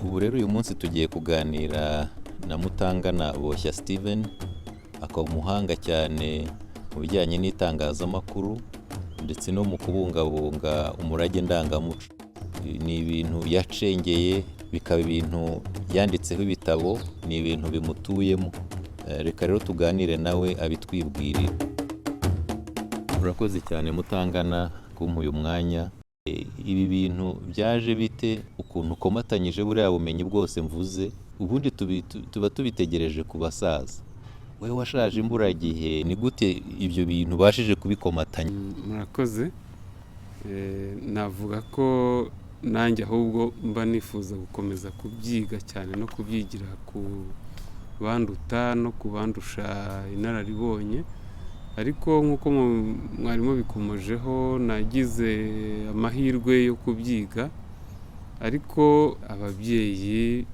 Ubu rero uyu munsi tugiye kuganira na Mutangana Boshya Steven, akaba umuhanga cyane mu bijyanye n'itangazamakuru ndetse no mu kubungabunga umurage ndangamuco. Ni ibintu yacengeye, bikaba ibintu yanditseho ibitabo, ni ibintu bimutuyemo. Reka rero tuganire nawe abitwibwirira. Urakoze cyane Mutangana kumpa uyu mwanya. Ibi bintu byaje bite, ukuntu ukomatanyije buriya bumenyi bwose mvuze, ubundi tuba tubitegereje ku basaza. Wowe washaje imburagihe, ni gute ibyo bintu ubashije kubikomatanya? Murakoze. Navuga ko nanjye ahubwo mba nifuza gukomeza kubyiga cyane no kubyigira ku banduta no ku bandusha inararibonye, ariko nk'uko mwarimu bikomojeho nagize amahirwe yo kubyiga, ariko ababyeyi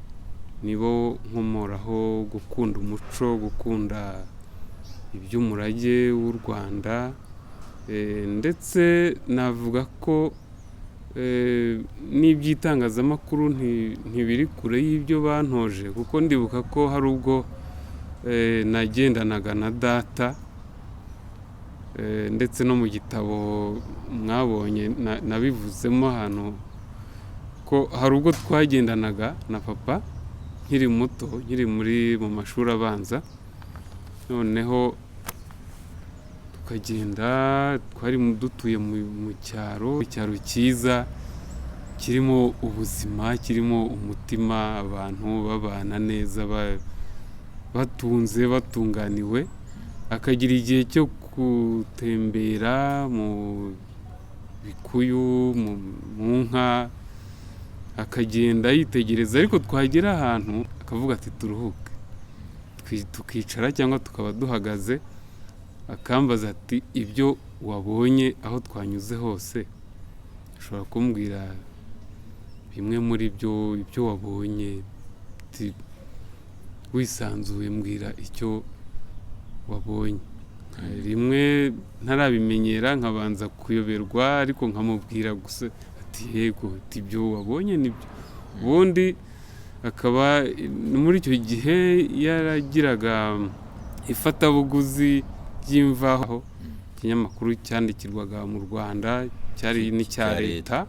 nibo nkomoraho gukunda umuco, gukunda iby'umurage w'u Rwanda, ndetse navuga ko n'iby'itangazamakuru ntibiri kure y'ibyo bantoje, kuko ndibuka ko hari ubwo nagendanaga na data, ndetse no mu gitabo mwabonye nabivuzemo ahantu ko hari ubwo twagendanaga na papa nkiri muto, nkiri mu mashuri abanza, noneho tukagenda, twari dutuye mu cyaro cyiza kirimo ubuzima, kirimo umutima, abantu babana neza, batunze, batunganiwe. Akagira igihe cyo gutembera mu bikuyu, mu nka, akagenda yitegereza, ariko twagera ahantu akavuga ati turuhuke, tukicara cyangwa tukaba duhagaze, akambaza ati ibyo wabonye aho twanyuze hose, ushobora kumbwira bimwe muri ibyo wabonye, wisanzuye mbwira icyo wabonye. Rimwe ntarabimenyera nkabanza kuyoberwa, ariko nkamubwira gusa ati yego, ibyo wabonye nibyo. Ubundi akaba muri icyo gihe yaragiraga ifatabuguzi ry'imvaho, ikinyamakuru cyandikirwaga mu Rwanda, cyari n'icya leta,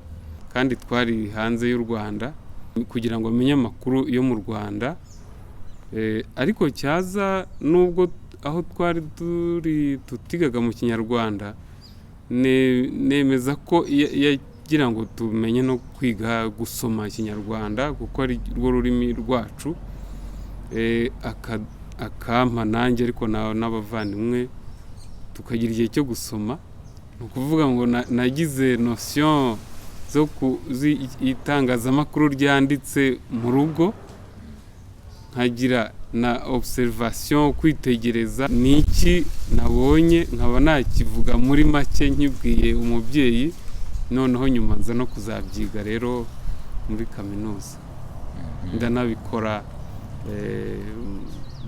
kandi twari hanze y'u Rwanda, kugira ngo amenye amakuru yo mu Rwanda. Ariko cyaza nubwo aho twari tutigaga mu Kinyarwanda, nemeza ko yagira ngo tumenye no kwiga gusoma Ikinyarwanda, kuko ari rwo rurimi rwacu, akampa nanjye ariko n'abavandimwe tukagira igihe cyo gusoma. Ni ukuvuga ngo nagize notion itangazamakuru ryanditse mu rugo, nkagira na observation, kwitegereza ni iki nabonye, nkaba nakivuga muri make nkibwiye umubyeyi, noneho nyuma nza no kuzabyiga rero muri kaminuza. Ndanabikora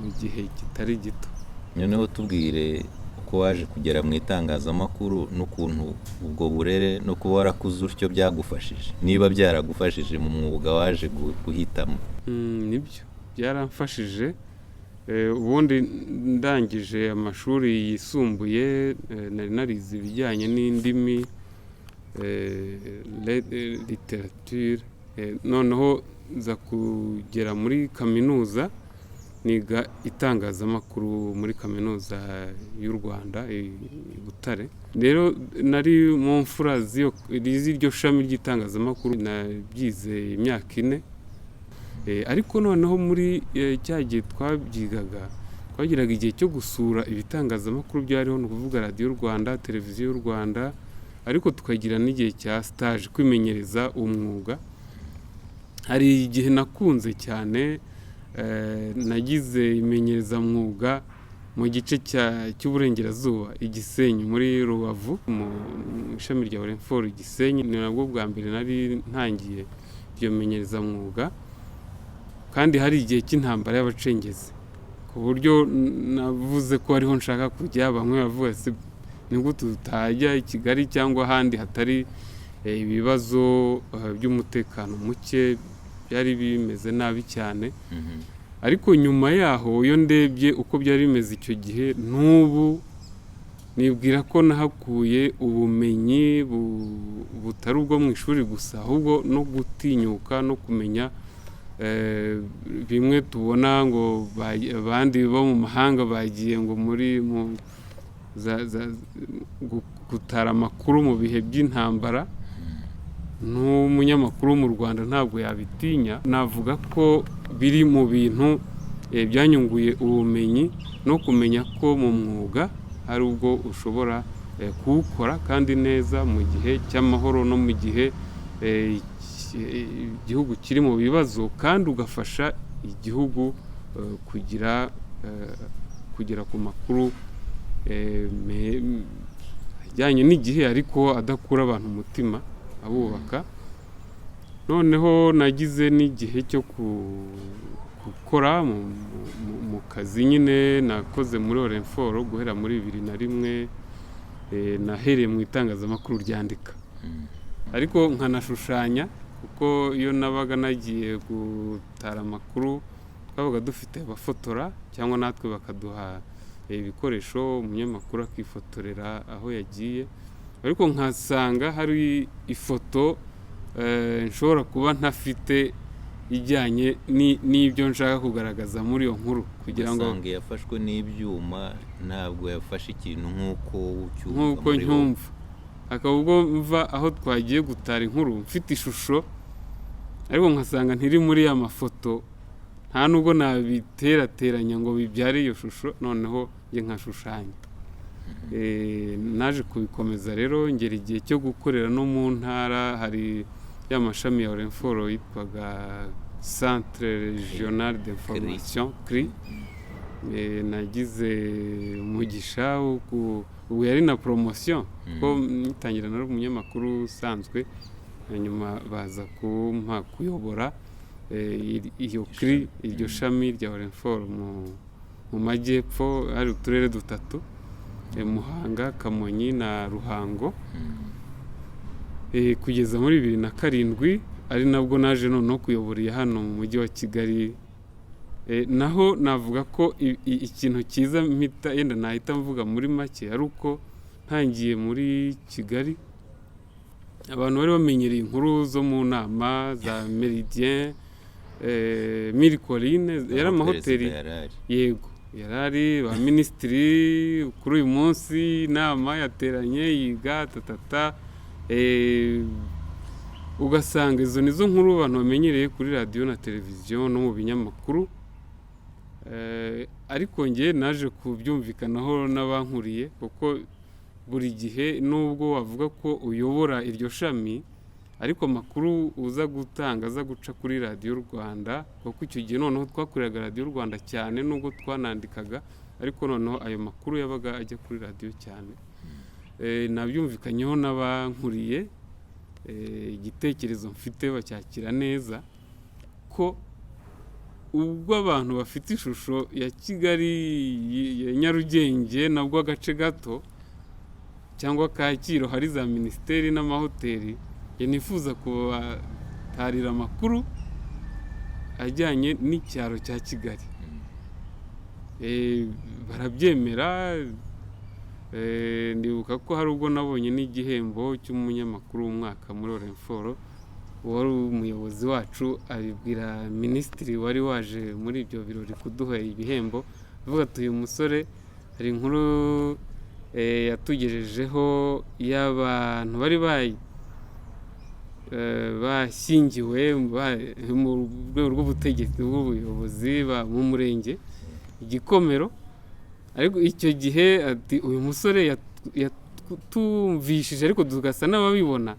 mu gihe kitari gito. Noneho tubwire uko waje kugera mu itangazamakuru, n'ukuntu ubwo burere no kuba warakuze utyo byagufashije, niba byaragufashije mu mwuga waje guhitamo. Nibyo byaramfashije. Ubundi ndangije amashuri yisumbuye, nari narize ibijyanye n'indimi, literature, noneho nza kugera muri kaminuza, niga itangazamakuru muri kaminuza y'u Rwanda i Butare. Rero nari mu mfura z'iryo shami ry'itangazamakuru, nabyize imyaka 4. Ariko noneho muri cya gihe twabyigaga, twagiraga igihe cyo gusura ibitangazamakuru byariho, ni ukuvuga radiyo Rwanda, televiziyo y'u Rwanda, ariko tukagira n'igihe cya stage, kwimenyereza umwuga. Hari igihe nakunze cyane, nagize imenyerezamwuga mu gice cy'uburengerazuba, i Gisenyi muri Rubavu, mu ishami rya Orenfort i Gisenyi. Ni nabwo bwa mbere nari ntangiye iyo menyerezamwuga, kandi hari igihe cy'intambara y'abacengezi, ku buryo navuze ko ariho nshaka kujya. Bamwe bavuga se nibwo tutajya i Kigali cyangwa ahandi hatari ibibazo by'umutekano muke byari bimeze nabi cyane. Ariko nyuma yaho iyo ndebye uko byari bimeze icyo gihe n'ubu nibwira ko nahakuye ubumenyi butari ubwo mu ishuri gusa, ahubwo no gutinyuka no kumenya bimwe tubona ngo abandi bo mu mahanga bagiye ngo gutara amakuru mu bihe by'intambara, n'umunyamakuru mu Rwanda ntabwo yabitinya. Navuga ko biri mu bintu byanyunguye ubumenyi no kumenya ko mu mwuga hari ubwo ushobora kuwukora kandi neza mu gihe cy'amahoro no mu gihe igihugu kiri mu bibazo, kandi ugafasha igihugu kugera ku makuru ajyanye n'igihe ariko adakura abantu umutima, abubaka. Noneho nagize n'igihe cyo gukora mu kazi nyine nakoze muri Orenforo guhera muri 2001. Nahereye mu itangazamakuru ryandika, ariko nkanashushanya, kuko iyo nabaga nagiye gutara amakuru twabaga dufite abafotora cyangwa natwe bakaduha ibikoresho, umunyamakuru akifotorera aho yagiye. Ariko nkasanga hari ifoto nshobora kuba ntafite ijyanye n'ibyo nshaka kugaragaza muri iyo nkuru, kugira ngo yafashwe n'ibyuma, ntabwo yafashe ikintu nk'uko nyumva. Akaba ubwo mva aho twagiye gutara inkuru mfite ishusho, ariko nkasanga ntiri muri ya mafoto, nta nubwo nabiterateranya ngo bibyare iyo shusho, noneho njye nkashushanya. Naje kubikomeza rero, ngera igihe cyo gukorera no mu ntara. Hari ya mashami ya Orenforo yitwaga Centre Regional d'Information CRI. Nagize umugisha ubu yari na promotion, ko nitangira nari umunyamakuru usanzwe, hanyuma baza kumpa kuyobora iyo CRI, iryo shami rya Orenforo mu majyepfo. Hari uturere dutatu, Muhanga, Kamonyi na Ruhango. Kugeza muri 2007 ari nabwo naje noneho kuyobora hano mu mujyi wa Kigali. Naho navuga ko ikintu cyiza yenda nahita mvuga muri make ari uko ntangiye muri Kigali, abantu bari bamenyereye inkuru zo mu nama za Meridien, Mille Collines, yari amahoteli. Yego, yarari ba minisitiri. Kuri uyu munsi inama yateranye yiga tatata, ugasanga izo nizo nkuru abantu bamenyereye kuri radiyo na televiziyo no mu binyamakuru. Ariko njye naje kubyumvikanaho n'abankuriye, kuko buri gihe nubwo wavuga ko uyobora iryo shami, ariko amakuru uza gutanga aza guca kuri radiyo Rwanda, kuko icyo gihe noneho twakoreraga radiyo Rwanda cyane, nubwo twanandikaga, ariko noneho ayo makuru yabaga ajya kuri radiyo cyane. Nabyumvikanyeho n'abankuriye, igitekerezo mfite bacyakira neza, ko ubwo abantu bafite ishusho ya Kigali ya Nyarugenge nabwo agace gato, cyangwa Kacyiru hari za minisiteri n'amahoteli, nifuza kubatarira amakuru ajyanye n'icyaro cya Kigali. Barabyemera. Ndibuka ko hari ubwo nabonye n'igihembo cy'umunyamakuru w'umwaka muri Orenforo. Wari umuyobozi wacu abibwira minisitiri wari waje muri ibyo birori kuduha ibihembo, avuga ati uyu musore hari inkuru yatugejejeho y'abantu bari bashyingiwe mu rwego rw'ubutegetsi bw'ubuyobozi mu murenge Gikomero. Ariko icyo gihe ati uyu musore yatumvishije, ariko tugasa n'ababibona,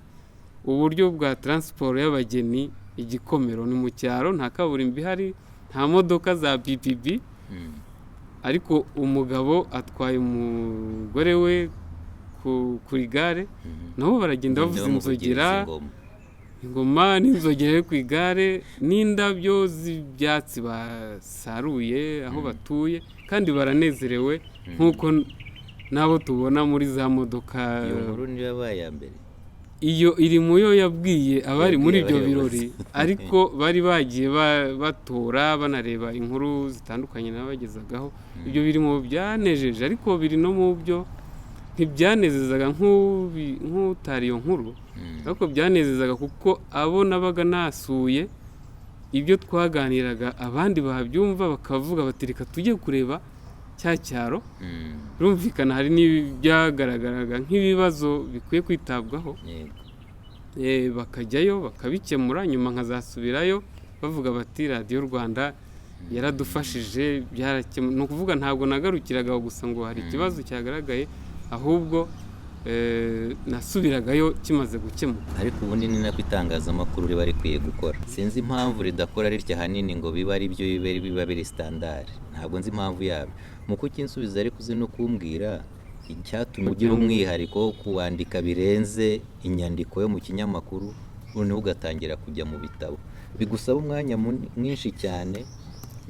uburyo bwa transport y'abageni Igikomero ni mu cyaro, nta kaburimbo ihari, nta modoka za PPP. Ariko umugabo atwaye umugore we kuri gare, nabo baragenda bavuza inzogera, ingoma n'inzogera ku igare, n'indabyo z'ibyatsi basaruye aho batuye, kandi baranezerewe nk'uko nabo tubona muri za modoka. Iyo nkuru niyo yabaye ya mbere. iyo iri mu yo yabwiye abari muri ibyo Yabwiye birori ariko bari bagiye batora banareba inkuru zitandukanye nabagezagaho. Ibyo biri mu byanejeje, ariko biri no mu byo ntibyanezezaga nk'utari iyo nkuru, ariko byanezezaga kuko abo nabaga nasuye ibyo twaganiraga abandi babyumva bakavuga bati reka tujye kureba cya cyaro. Birumvikana hari n'ibyagaragaraga nk'ibibazo bikwiye kwitabwaho, bakajyayo bakabikemura, nyuma nkazasubirayo bavuga bati radiyo Rwanda yaradufashije byarakemuye. Ni ukuvuga ntabwo nagarukiraga gusa ngo hari ikibazo cyagaragaye, ahubwo nasubiragayo kimaze gukemuka. Ariko ubundi ni nako itangazamakuru riba rikwiye gukora. Sinzi impamvu ridakora ritya hanini ngo biba ari byo biba biri standard. Ntabwo nzi impamvu yabyo. Mu kukinsubiza ariko uzi no kumbwira icyatumye ugira umwihariko wo kuwandika birenze inyandiko yo mu kinyamakuru, noneho ugatangira kujya mu bitabo. Bigusaba umwanya mwinshi cyane,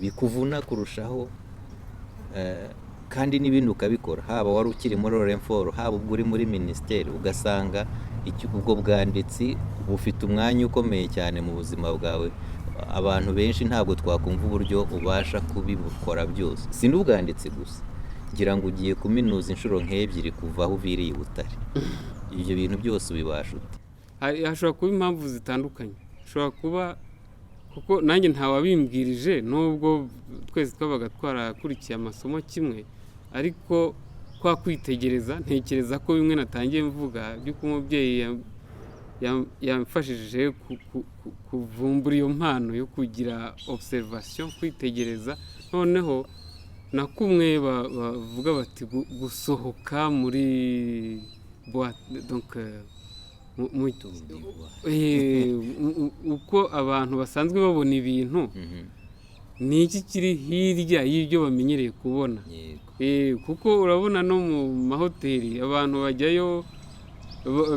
bikuvuna kurushaho, kandi n'ibindi ukabikora, haba wari ukiri muri Orenforo, haba ubwo uri muri minisiteri, ugasanga ubwo bwanditsi bufite umwanya ukomeye cyane mu buzima bwawe. Abantu benshi ntabwo twakumva uburyo ubasha kubikora byose. Si n'ubwanditsi gusa, ngira ngo ugiye kuminuza inshuro nk'ebyiri kuva aho uviriye i Butare. Ibyo bintu byose ubibasha ute? Hashobora kuba impamvu zitandukanye. Hashobora kuba kuko nanjye ntawabimbwirije, nubwo twese twabaga twarakurikiye amasomo kimwe, ariko kwa kwitegereza ntekereza ko bimwe natangiye mvuga by'uko umubyeyi yamfashije kuvumbura iyo mpano yo kugira observation, kwitegereza. Noneho na kumwe bavuga bati gusohoka muri boîte, donc uko abantu basanzwe babona ibintu, ni iki kiri hirya y'ibyo bamenyereye kubona. Kuko urabona no mu mahoteli abantu bajyayo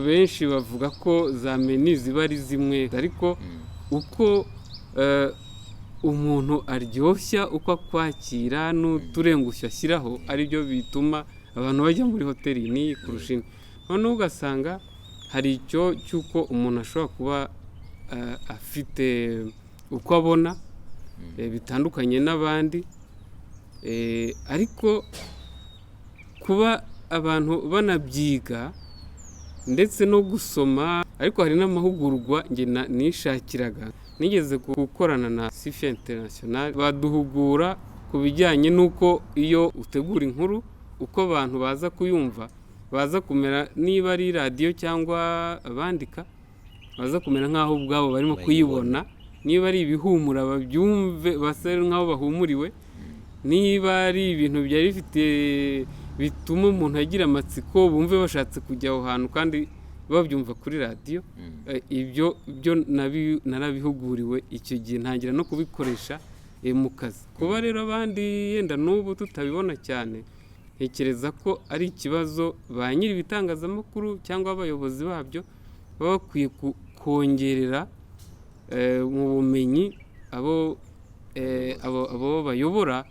benshi bavuga ko za menu ziba ari zimwe, ariko uko umuntu aryoshya, uko akwakira n'uturengushyo ashyiraho, aribyo bituma abantu bajya muri hoteli n'iyi kurusha indi. Noneho ugasanga hari icyo cy'uko umuntu ashobora kuba afite uko abona bitandukanye n'abandi, ariko kuba abantu banabyiga ndetse no gusoma. Ariko hari n'amahugurwa njye nishakiraga, nigeze gukorana na CIFIA International, baduhugura ku bijyanye n'uko iyo utegura inkuru, uko abantu baza kuyumva, baza kumera, niba ari radiyo cyangwa abandika, baza kumera nk'aho ubwabo barimo kuyibona. Niba ari ibihumura babyumve basa nk'aho bahumuriwe, niba ari ibintu byari bifite bituma umuntu agira amatsiko bumve bashatse kujya aho hantu kandi babyumva kuri radiyo. Ibyo narabihuguriwe icyo gihe, ntangira no kubikoresha mu kazi. Kuba rero abandi yenda n'ubu tutabibona cyane, ntekereza ko ari ikibazo ba nyiri ibitangazamakuru cyangwa abayobozi babyo baba bakwiye kongerera mu bumenyi abo bayobora,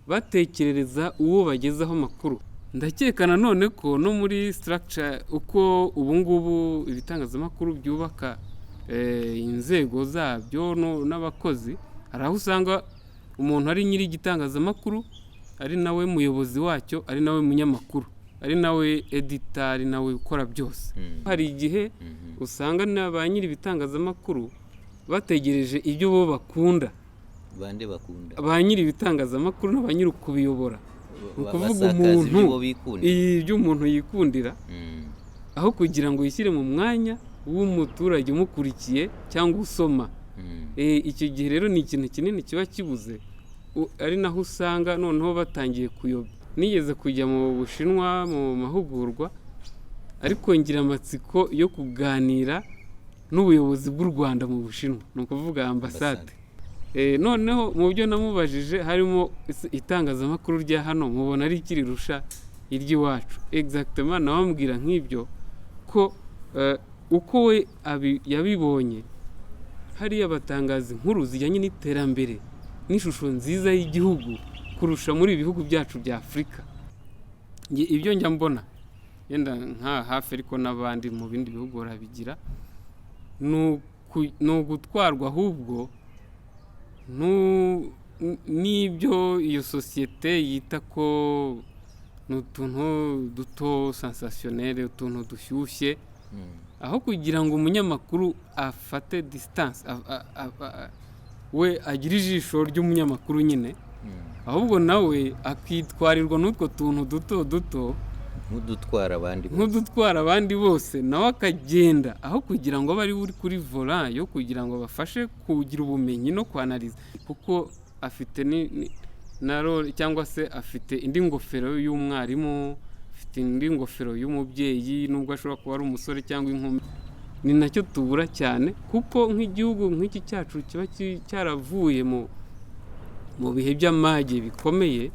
batekerereza uwo bagezaho amakuru. Ndakeka nanone ko no muri structure uko ubu ngubu ibitangazamakuru byubaka inzego zabyo n'abakozi, hari aho usanga umuntu ari nyiri igitangazamakuru, ari nawe muyobozi wacyo, ari nawe munyamakuru, ari nawe editor, ari nawe ukora byose. Hari igihe usanga ba nyiri ibitangazamakuru bategereje ibyo bo bakunda. Bande bakunda? Ba nyiri ibitangazamakuru n'aba nyiri kubiyobora. Ukuvuga umuntu ibyo umuntu yikundira, aho kugira ngo yishyire mu mwanya w'umuturage umukurikiye cyangwa usoma. Icyo gihe rero ni ikintu kinini kiba kibuze, ari naho usanga noneho batangiye kuyoba. Nigeze kujya mu Bushinwa mu mahugurwa, ariko ngira amatsiko yo kuganira n'ubuyobozi bw'u Rwanda mu Bushinwa, ni ukuvuga ambasade. Noneho mu byo namubajije harimo itangazamakuru rya hano mubona ari ikirirusha iry'iwacu. Exactement, nawambwira nk'ibyo ko uko we yabibonye, hariya batangaza inkuru zijyanye n'iterambere n'ishusho nziza y'igihugu kurusha muri ibihugu byacu bya Afurika. Ibyo njya mbona yenda nka hafi ariko n'abandi mu bindi bihugu barabigira, ni ugutwarwa ahubwo n'ibyo iyo sosiyete yita ko ni utuntu duto sansasiyoneri, utuntu dushyushye, aho kugira ngo umunyamakuru afate disitanse we agire ijisho ry'umunyamakuru nyine, ahubwo nawe akitwarirwa n'utwo tuntu duto duto nk'udutwara abandi bose, nawe akagenda aho kugira ngo abe ari uri kuri vola yo kugira ngo bafashe kugira ubumenyi no kwanariza, kuko afite na role cyangwa se afite indi ngofero y'umwarimu, afite indi ngofero y'umubyeyi, nubwo ashobora kuba ari umusore cyangwa inkumi. Ni nacyo tubura cyane, kuko nk'igihugu nk'iki cyacu kiba cyaravuye mu bihe by'amage bikomeye,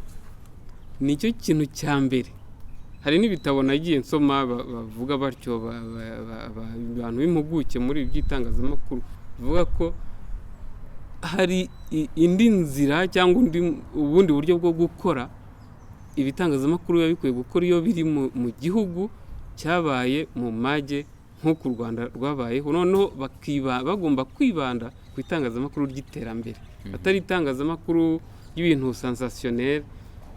nicyo kintu cya mbere. Hari n'ibitabo nagiye nsoma bavuga batyo, abantu b'impuguke muri iby'itangazamakuru bavuga ko hari indi nzira cyangwa ubundi buryo bwo gukora ibitangazamakuru biba bikwiye gukora iyo biri mu gihugu cyabaye mu mage nk'uko u Rwanda rwabayeho, noneho bagomba kwibanda ku itangazamakuru ry'iterambere, atari itangazamakuru y'ibintu sansasiyoneri,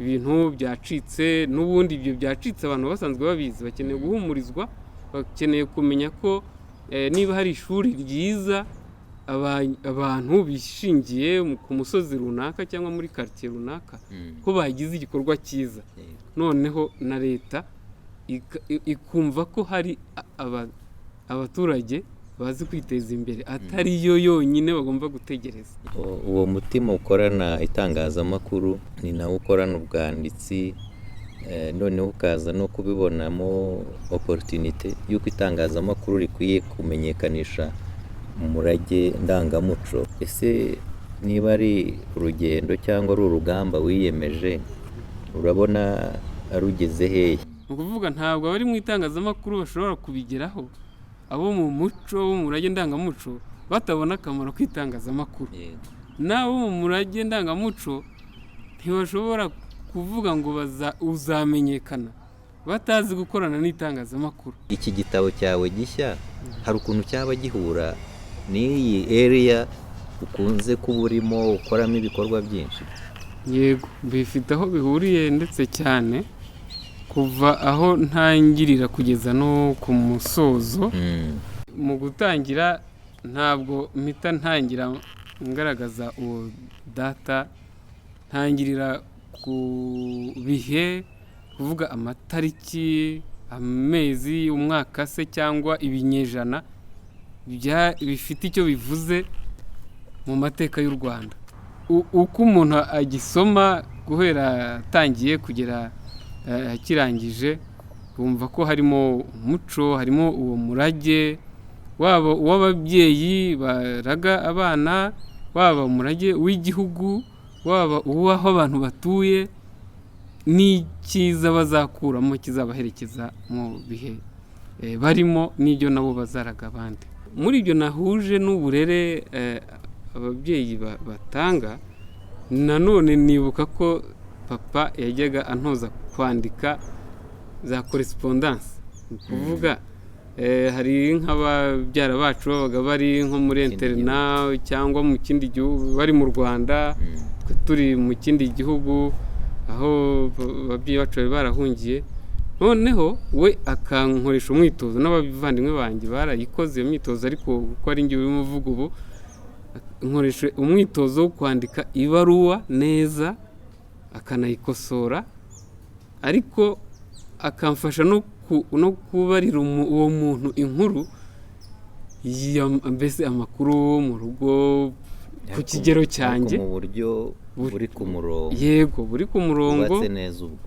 ibintu byacitse. N'ubundi ibyo byacitse abantu basanzwe babizi, bakeneye guhumurizwa, bakeneye kumenya ko niba hari ishuri ryiza abantu bishingiye ku musozi runaka cyangwa muri quartier runaka, ko bagize igikorwa cyiza, noneho na leta ikumva ko hari abaturage bazi kwiteza imbere, atari yo yonyine bagomba gutegereza. Uwo mutima ukorana itangazamakuru ni nawo ukorana ubwanditsi, noneho ukaza no kubibonamo opportunité y'uko itangazamakuru rikwiye kumenyekanisha umurage ndangamuco. Ese niba ari urugendo cyangwa ari urugamba wiyemeje, urabona arugeze hehe? Ni ukuvuga ntabwo abari mu itangazamakuru bashobora kubigeraho abo mu muco w'umurage ndangamuco batabona akamaro k'itangazamakuru, n'abo mu murage ndangamuco ntibashobora kuvuga ngo uzamenyekana batazi gukorana n'itangazamakuru. Iki gitabo cyawe gishya hari ukuntu cyaba gihura n'iyi area ukunze kuba urimo ukoramo ibikorwa byinshi? Yego, bifite aho bihuriye ndetse cyane, kuva aho ntangirira kugeza no ku musozo. Mu gutangira ntabwo mpita ntangira ngaragaza uwo data, ntangirira ku bihe, kuvuga amatariki, amezi, umwaka se cyangwa ibinyejana bifite icyo bivuze mu mateka y'u Rwanda. Uko umuntu agisoma guhera atangiye kugera akirangije, bumva ko harimo umuco, harimo uwo murage, waba uw'ababyeyi baraga abana, waba umurage w'igihugu, waba uw'aho abantu batuye, n'icyiza bazakuramo kizabaherekeza mu bihe barimo, n'ibyo nabo bazaraga abandi. Muri ibyo nahuje n'uburere ababyeyi batanga, nanone nibuka ko papa yajyaga antoza kwandika za correspondance, ni ukuvuga hari nk'ababyara bacu babaga bari nko muri interna cyangwa mu kindi gihugu, bari mu Rwanda, turi mu kindi gihugu aho ababyeyi bacu bari barahungiye, noneho we akankoresha umwitozo, n'abavandimwe banjye barayikoze iyo myitozo, ariko kuko ari njye urimo uvuga ubu, nkoresha umwitozo wo kwandika ibaruwa neza, akanayikosora, ariko akamfasha no kubarira uwo muntu inkuru, mbese amakuru mu rugo ku kigero cyanjye, mu buryo buri ku murongo. Yego, buri ku murongo, ubatse neza ubwo.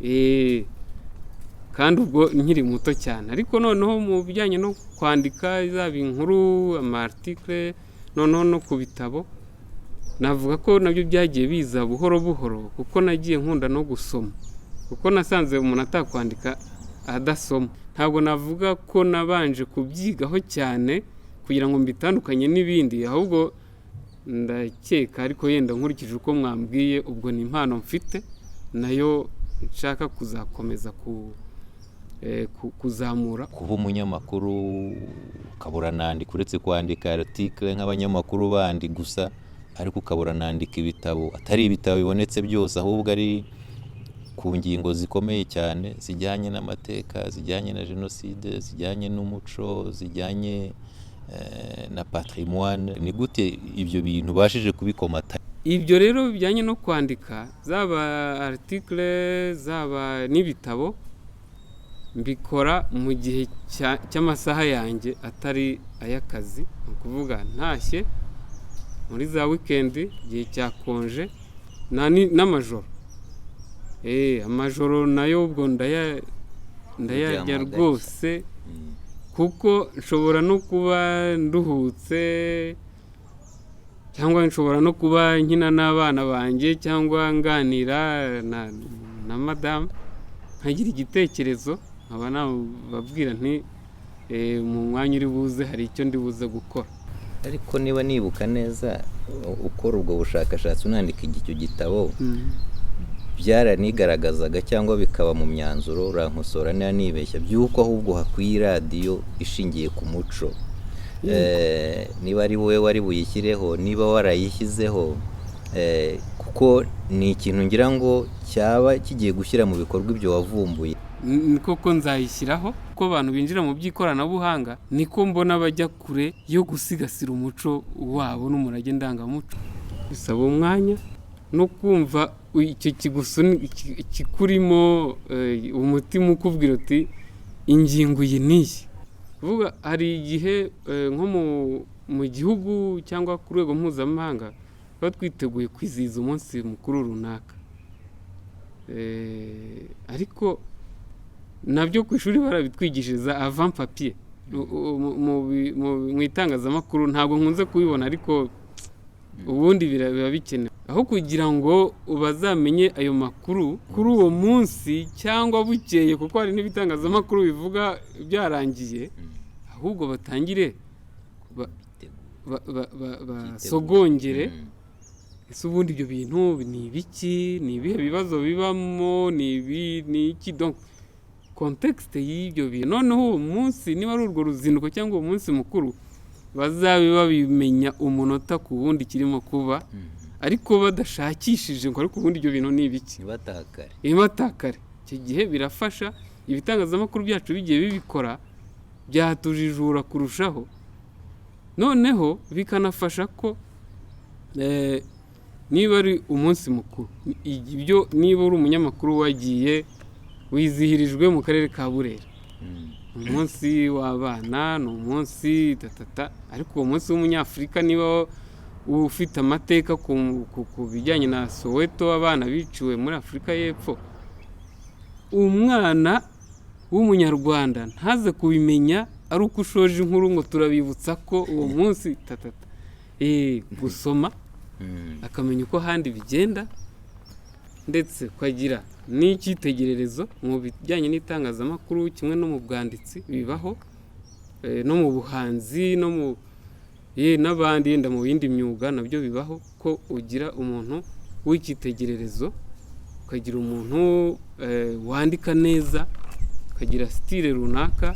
kandi ubwo nkiri muto cyane. Ariko noneho mu bijyanye no kwandika zaba inkuru, amartikle, noneho no ku bitabo, navuga ko nabyo byagiye biza buhoro buhoro, kuko nagiye nkunda no gusoma, kuko nasanze umuntu atakwandika adasoma. Ntabwo navuga ko nabanje kubyigaho cyane kugira ngo mbitandukanye n'ibindi, ahubwo ndakeka, ariko yenda nkurikije uko mwambwiye, ubwo ni impano mfite nayo nshaka kuzakomeza kuzamura. kuba umunyamakuru ukabura nandika, uretse kwandika article nk'abanyamakuru bandi gusa, ariko ukabura nandika ibitabo, atari ibitabo bibonetse byose, ahubwo ari ku ngingo zikomeye cyane zijyanye n'amateka, zijyanye na jenoside, zijyanye n'umuco, zijyanye na patrimoine. Ni gute ibyo bintu bashije kubikomata? Ibyo rero bijyanye no kwandika, zaba article zaba n'ibitabo, mbikora mu gihe cy'amasaha yanjye atari ay'akazi, ni ukuvuga ntashye muri za weekend, igihe cya konje n'amajoro. Amajoro nayo ubwo ndayarya rwose, kuko nshobora no kuba nduhutse, cyangwa nshobora no kuba nkina n'abana banjye, cyangwa nganira na madamu, nkagira igitekerezo, nkaba nababwira nti mu mwanya uri buze hari icyo ndi buze gukora. Ariko niba nibuka neza, ukora ubwo bushakashatsi unandika icyo gitabo, byaranigaragazaga cyangwa bikaba mu myanzuro, urankosora niba nibeshya, by'uko ahubwo hakwiye radiyo ishingiye ku muco. Niba ari wowe wari buyishyireho, niba warayishyizeho, kuko ni ikintu ngira ngo cyaba kigiye gushyira mu bikorwa ibyo wavumbuye. Koko nzayishyiraho, kuko abantu binjira mu by'ikoranabuhanga niko mbona bajya kure yo gusigasira umuco wabo n'umurage ndangamuco. Bisaba umwanya no kumva icyo kikurimo, umutima ukubwira uti ingingo iyi n'iyi. Kuvuga hari igihe nko mu gihugu cyangwa ku rwego mpuzamahanga tuba twiteguye kwizihiza umunsi mukuru runaka, ariko nabyo ku ishuri barabitwigishiriza avant papier. Mu itangazamakuru ntabwo nkunze kubibona, ariko ubundi biba bikenewe, aho kugira ngo bazamenye ayo makuru kuri uwo munsi cyangwa bukeye, kuko hari n'ibitangazamakuru bivuga byarangiye, ahubwo batangire basogongere ese ubundi ibyo bintu ni ibiki, ni ibihe bibazo bibamo, ni iki, donc contexte y'ibyo bintu. Noneho uwo munsi niba ari urwo ruzinduko cyangwa uwo munsi mukuru, bazabe babimenya umunota ku wundi kirimo kuba, ariko badashakishije ngo ariko ubundi ibyo bintu ni ibiki, ntibatakare. Icyo gihe birafasha, ibitangazamakuru byacu bigiye bibikora byatujijura kurushaho, noneho bikanafasha ko niba ari umunsi mukuru, ibyo niba uri umunyamakuru wagiye wizihirijwe mu karere ka Burera, umunsi w'abana, ni umunsi ariko uwo munsi w'umunyafurika niba ufite amateka ku bijyanye na Soweto, abana biciwe muri Afurika y'Epfo, umwana w'umunyarwanda ntaze kubimenya ari uko ushoje inkuru ngo turabibutsa ko uwo munsi gusoma akamenya uko handi bigenda, ndetse ukagira n'icyitegererezo mu bijyanye n'itangazamakuru, kimwe no mu bwanditsi bibaho, no mu buhanzi, no mu n'abandi yenda mu yindi myuga nabyo bibaho, ko ugira umuntu w'icyitegererezo, ukagira umuntu wandika neza, ukagira style runaka.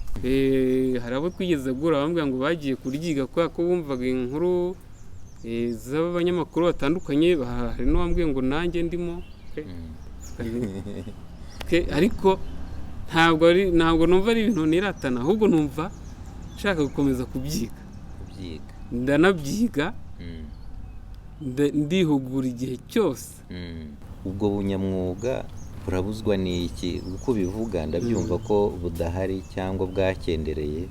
Hari abo twigeze gura bambwira ngo bagiye kuryiga kubera ko bumvaga inkuru z'abanyamakuru batandukanye, hari n'uwambwiye ngo nanjye ndimo, ariko ntabwo numva ari ibintu niratana, ahubwo numva nshaka gukomeza kubyiga, ndanabyiga, ndihugura igihe cyose. Ubwo bunyamwuga burabuzwa n'iki? Uko bivuga ndabyumva ko budahari cyangwa bwakendereye.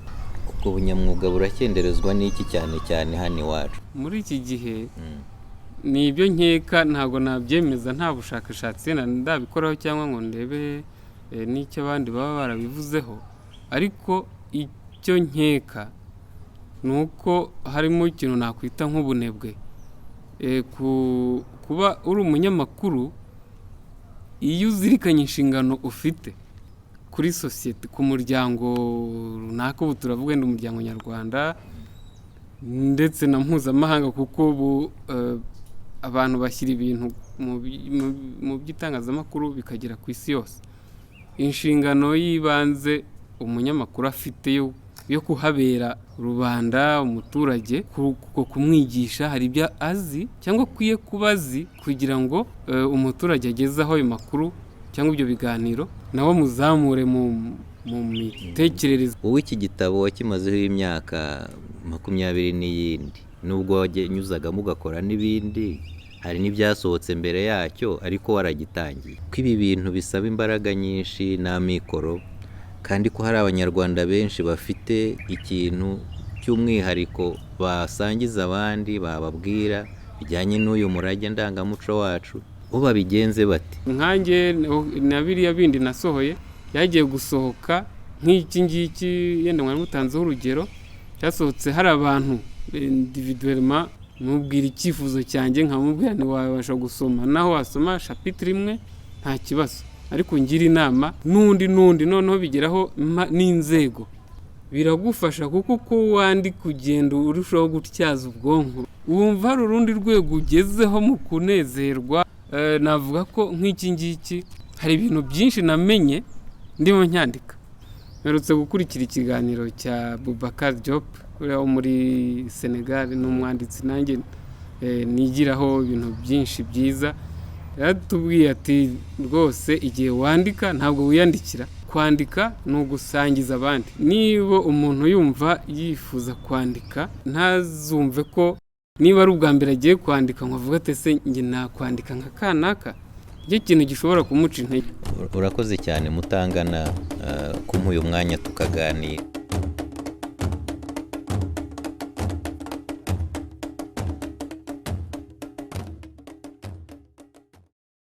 Ubwo bunyamwuga burakenderezwa n'iki cyane cyane hano iwacu muri iki gihe? Ni ibyo nkeka, ntabwo nabyemeza, nta bushakashatsi ndabikoraho cyangwa ngo ndebe n'icyo abandi baba barabivuzeho, ariko icyo nkeka ni uko harimo ikintu nakwita nk'ubunebwe. Kuba uri umunyamakuru, iyo uzirikanye inshingano ufite kuri sosiyete, ku muryango runaka, ubu turavuga wenda umuryango nyarwanda ndetse na mpuzamahanga, kuko ubu abantu bashyira ibintu mu by'itangazamakuru bikagera ku isi yose. inshingano y'ibanze umunyamakuru afite yo kuhabera rubanda umuturage, kumwigisha hari ibyo azi cyangwa akwiye kuba azi kugira ngo umuturage agezeho ayo makuru cyangwa ibyo biganiro nawe muzamure mu mitekerereze. Wowe iki gitabo wakimazeho imyaka 20 n'iyindi, nubwo wanyuzagamo ugakora n'ibindi, hari n'ibyasohotse mbere yacyo ariko waragitangiye, ko ibi bintu bisaba imbaraga nyinshi n'amikoro, kandi ko hari abanyarwanda benshi bafite ikintu cy'umwihariko basangiza abandi, bababwira bijyanye n'uyu murage ndangamuco wacu, bo babigenze bate? Nkanjye na biriya bindi nasohoye yagiye gusohoka nk'iki ngiki, yenda mwari mutanzeho urugero, cyasohotse hari abantu individuellement mubwira icyifuzo cyanjye nkamubwira ntiwabasha gusoma, naho wasoma chapitre imwe nta kibazo, ariko ngira inama n'undi noneho bigeraho n'inzego biragufasha, kuko uko wandi kugenda urushaho gutyaza ubwonko wumva hari urundi rwego ugezeho mu kunezerwa. Navuga ko nk'iki ngiki hari ibintu byinshi namenye ndimo nyandika. Mperutse gukurikira ikiganiro cya Boubacar Diop wo muri Senegal, n'umwanditsi nanjye nigiraho ibintu byinshi byiza. Yaratubwiye ati rwose igihe wandika ntabwo wiyandikira, kwandika ni ugusangiza abandi. Niba umuntu yumva yifuza kwandika ntazumve ko niba ari ubwa mbere agiye kwandika nkavuga ati se njye nakwandika nka kanaka, icyo kintu gishobora kumuca intege. Urakoze cyane Mutangana kumuha uyu mwanya tukaganira.